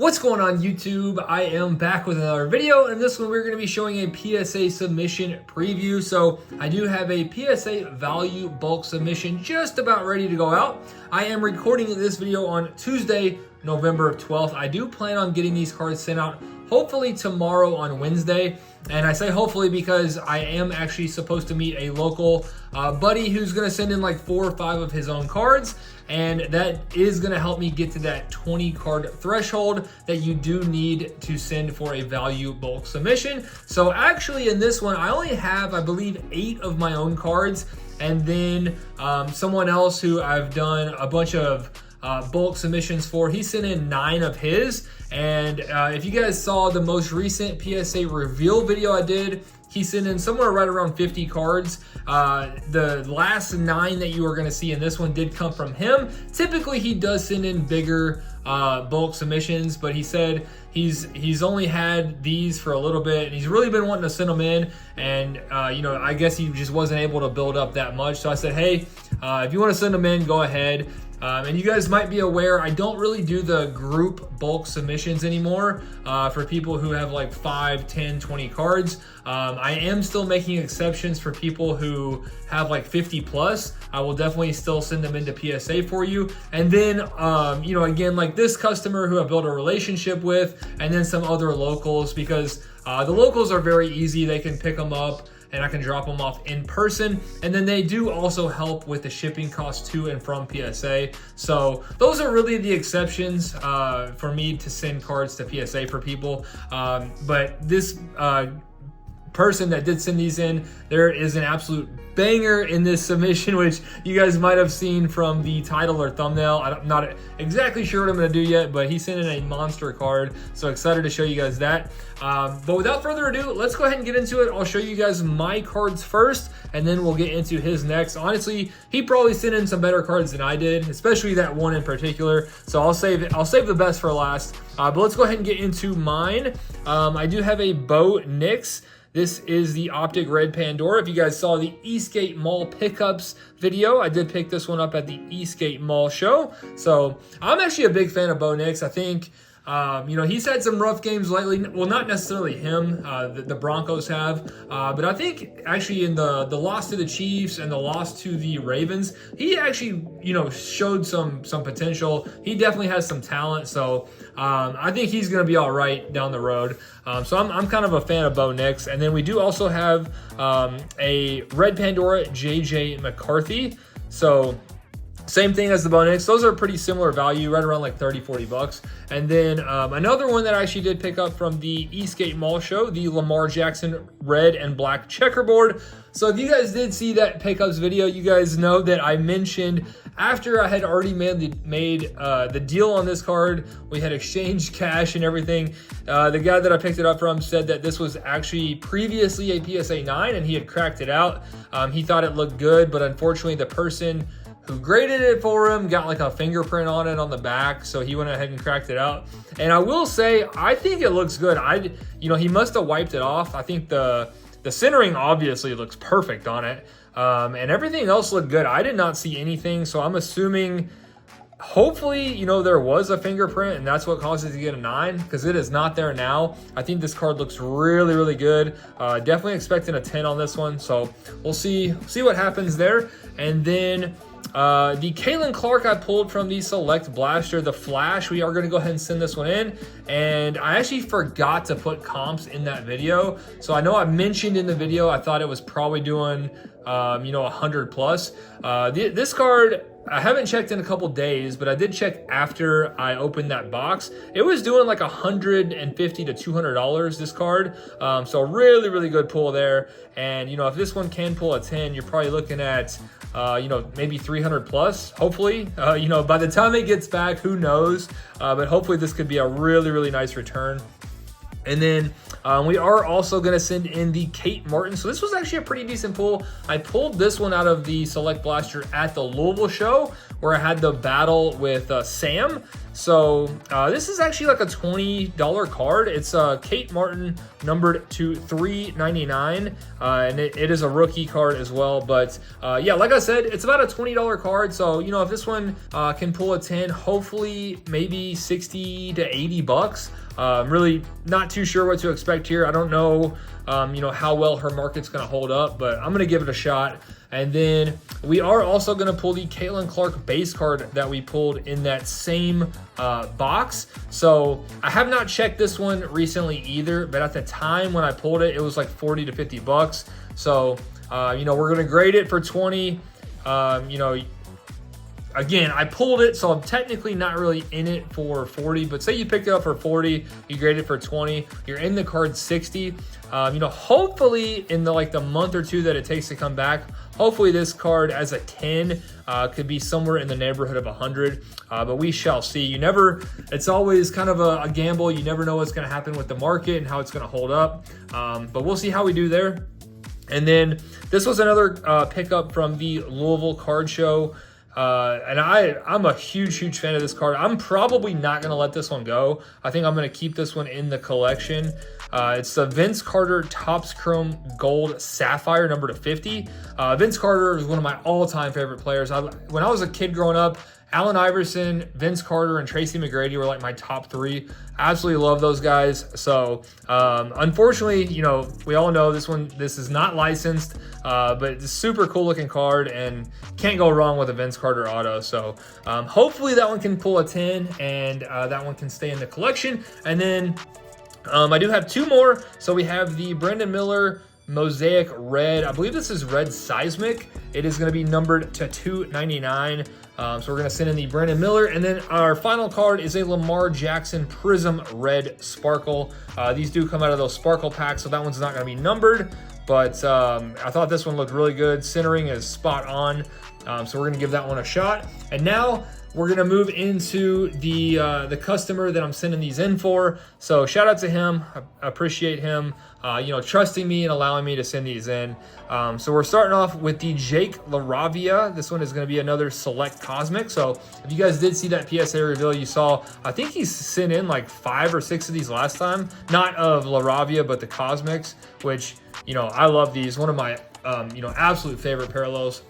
What's going on YouTube? I am back with another video, and this one we're going to be showing a PSA submission preview. So I do have a PSA value bulk submission just about ready to go out. I am recording this video on Tuesday, November 12th. I do plan on getting these cards sent out hopefully tomorrow on Wednesday. And I say hopefully because I am actually supposed to meet a local buddy who's going to send in like 4 or 5 of his own cards. And that is going to help me get to that 20 card threshold that you do need to send for a value bulk submission. So actually in this one, I only have, I believe, 8 of my own cards. And then someone else who I've done a bunch of bulk submissions for, he sent in 9 of his. And if you guys saw the most recent PSA reveal video I did, he sent in somewhere right around 50 cards. The last 9 that you are going to see in this one did come from him. Typically, he does send in bigger bulk submissions, but he said he's only had these for a little bit, and he's really been wanting to send them in. And you know, I guess he just wasn't able to build up that much. So I said, hey, if you want to send them in, go ahead. And you guys might be aware, I don't really do the group bulk submissions anymore for people who have like 5, 10, 20 cards. I am still making exceptions for people who have like 50 plus. I will definitely still send them into PSA for you. And then, you know, again, like this customer who I built a relationship with, and then some other locals, because the locals are very easy. They can pick them up and I can drop them off in person. And then they do also help with the shipping costs to and from PSA. So those are really the exceptions for me to send cards to PSA for people. But this person that did send these in, there is an absolute banger in this submission, which you guys might have seen from the title or thumbnail. I'm not exactly sure what I'm going to do yet, but he sent in a monster card, so excited to show you guys that. But without further ado, let's go ahead and get into it. I'll show you guys my cards first, and then we'll get into his next. Honestly, he probably sent in some better cards than I did, especially that one in particular. So I'll save the best for last. But let's go ahead and get into mine. I do have a Bo Nix. This is the Optic Red Pandora. If you guys saw the Eastgate Mall pickups video, I did pick this one up at the Eastgate Mall show. So I'm actually a big fan of Bo Nix. I think, you know, he's had some rough games lately. Well, not necessarily him, the Broncos have. But I think actually in the loss to the Chiefs and the loss to the Ravens, he actually, you know, showed some potential. He definitely has some talent. So I think he's going to be all right down the road. So I'm kind of a fan of Bo Nix. And then we do also have a Red Pandora JJ McCarthy. So same thing as the Bo Nix. Those are pretty similar value, right around like 30-40 bucks. And then another one that I actually did pick up from the Eastgate Mall show, the Lamar Jackson red and black checkerboard. So if you guys did see that pickups video, you guys know that I mentioned after I had already made the deal on this card, we had exchanged cash and everything. The guy that I picked it up from said that this was actually previously a PSA 9 and he had cracked it out. He thought it looked good, but unfortunately the person who graded it for him got like a fingerprint on it on the back, so he went ahead and cracked it out. And I will say, I think it looks good. You know, he must have wiped it off. I think the centering obviously looks perfect on it, and everything else looked good. I did not see anything, so I'm assuming, hopefully, you know, there was a fingerprint, and that's what caused it to get a 9, because it is not there now. I think this card looks really, really good. Definitely expecting a 10 on this one, so we'll see what happens there. And then the Kalen Clark I pulled from the Select Blaster, the Flash. We are going to go ahead and send this one in. And I actually forgot to put comps in that video. So I know I mentioned in the video, I thought it was probably doing, you know, 100 plus. This card, I haven't checked in a couple days, but I did check after I opened that box. It was doing like $150 to $200, this card. So really, really good pull there. And, you know, if this one can pull a 10, you're probably looking at, you know, maybe 300 plus, hopefully. You know, by the time it gets back, who knows? But hopefully this could be a really, really nice return. And then we are also going to send in the Kate Martin. So this was actually a pretty decent pull. I pulled this one out of the Select Blaster at the Louisville show where I had the battle with Sam. So this is actually like a $20 card. It's Kate Martin numbered to 399, and it is a rookie card as well. But yeah, like I said, it's about a $20 card. So, you know, if this one can pull a 10, hopefully maybe 60 to 80 bucks. Really not too sure what to expect here. I don't know, you know, how well her market's going to hold up, but I'm going to give it a shot. And then we are also going to pull the Caitlin Clark base card that we pulled in that same box. So I have not checked this one recently either, but at the time when I pulled it, it was like 40 to 50 bucks. So, you know, we're going to grade it for 20. You know, again, I pulled it, so I'm technically not really in it for 40, but say you picked it up for 40, you grade it for 20, you're in the card 60. You know, hopefully in the month or two that it takes to come back, hopefully this card as a 10 could be somewhere in the neighborhood of 100, but we shall see. It's always kind of a gamble. You never know what's going to happen with the market and how it's going to hold up, but we'll see how we do there. And then this was another pickup from the Louisville card show. And I'm a huge fan of this card. I'm probably not going to let this one go. I think I'm going to keep this one in the collection. It's the Vince Carter Topps Chrome Gold Sapphire number to 50. Vince Carter is one of my all-time favorite players. When I was a kid growing up, Allen Iverson, Vince Carter, and Tracy McGrady were like my top three. Absolutely love those guys. So unfortunately, you know, we all know this is not licensed, but it's a super cool looking card and can't go wrong with a Vince Carter auto. So hopefully that one can pull a 10 and that one can stay in the collection. And then I do have two more. So we have the Brandon Miller Mosaic Red. I believe this is Red Seismic. It is going to be numbered to 299. So we're going to send in the Brandon Miller. And then our final card is a Lamar Jackson Prism Red Sparkle. These do come out of those Sparkle packs, so that one's not going to be numbered. But I thought this one looked really good. Centering is spot on. So we're going to give that one a shot. And now we're going to move into the customer that I'm sending these in for. So shout out to him. I appreciate him, you know, trusting me and allowing me to send these in. So we're starting off with the Jake LaRavia. This one is going to be another Select Cosmic. So if you guys did see that PSA reveal, you saw, I think he's sent in like 5 or 6 of these last time. Not of LaRavia, but the Cosmics, which, you know, I love these. One of my, you know, absolute favorite parallels.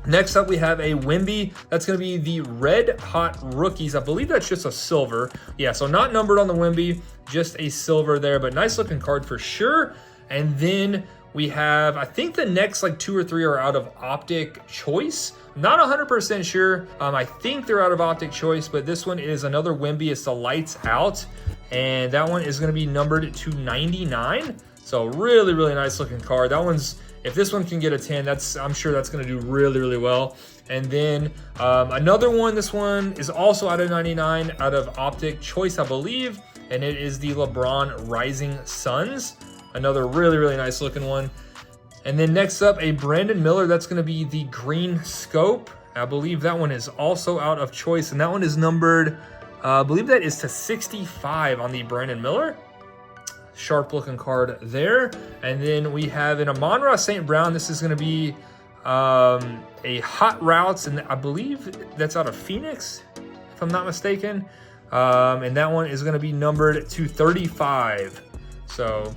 Next up, we have a wnba. That's going to be the Red Hot Rookies. I believe that's just a silver. Yeah, so not numbered on the wnba, just a silver there, but nice looking card for sure. And then we have, I think the next like 2 or 3 are out of Optic Choice. Not 100% sure. I think they're out of Optic Choice, but this one is another wnba. It's the Lights Out, and that one is going to be numbered to 99. So really nice looking card. That one's, if this one can get a 10, I'm sure that's going to do really well. And then another one, this one is also out of 99, out of Optic Choice, I believe, and it is the LeBron Rising Suns. Another really nice looking one. And then next up, a Brandon Miller. That's going to be the Green Scope. I believe that one is also out of Choice, and that one is numbered, I believe that is to 65 on the Brandon Miller. Sharp looking card there. And then we have an Amon-Ra St. Brown. This is going to be a Hot Routes, and I believe that's out of Phoenix, if I'm not mistaken. And that one is going to be numbered to 35. So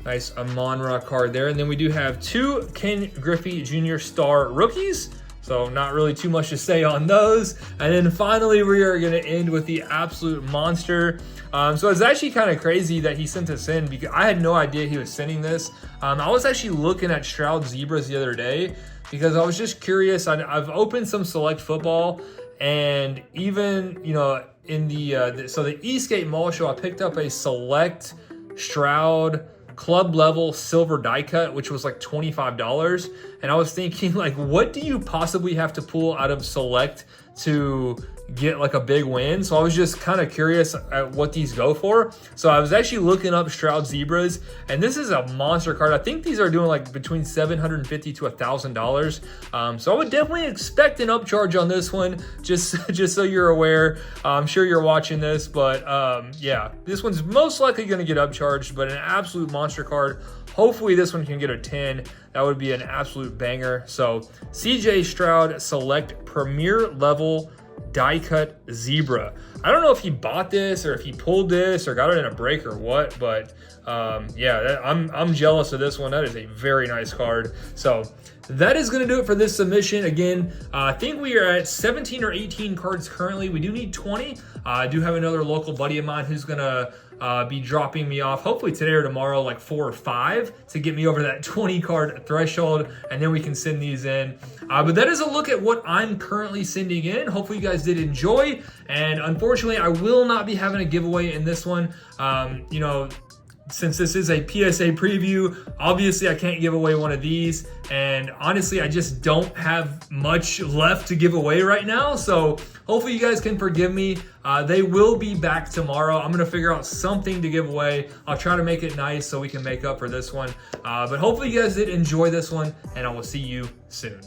nice Amon-Ra card there. And then we do have 2 Ken Griffey Jr. Star rookies. So not really too much to say on those. And then finally, we are going to end with the absolute monster. So it's actually kind of crazy that he sent this in because I had no idea he was sending this. I was actually looking at Stroud Zebras the other day because I was just curious. I've opened some Select Football, and even, you know, in the Eastgate Mall show, I picked up a Select Stroud club level silver die cut, which was like $25. And I was thinking, like, what do you possibly have to pull out of Select to, get like a big win. So I was just kind of curious at what these go for. So I was actually looking up Stroud Zebras, and this is a monster card. I think these are doing like between $750 to $1,000. So I would definitely expect an upcharge on this one, just so you're aware. I'm sure you're watching this, but yeah, this one's most likely going to get upcharged, but an absolute monster card. Hopefully this one can get a 10. That would be an absolute banger. So CJ Stroud Select Premier Level Die Cut Zebra. I don't know if he bought this or if he pulled this or got it in a break or what, but yeah, I'm jealous of this one. That is a very nice card. So that is going to do it for this submission. Again, I think we are at 17 or 18 cards currently. We do need 20. I do have another local buddy of mine who's going to be dropping me off hopefully today or tomorrow, like 4 or 5 to get me over that 20 card threshold, and then we can send these in. But that is a look at what I'm currently sending in. Hopefully you guys did enjoy, and unfortunately I will not be having a giveaway in this one. You know, since this is a PSA preview, obviously I can't give away one of these, and honestly I just don't have much left to give away right now, so hopefully you guys can forgive me. They will be back tomorrow. I'm gonna figure out something to give away. I'll try to make it nice so we can make up for this one, but hopefully you guys did enjoy this one, and I will see you soon.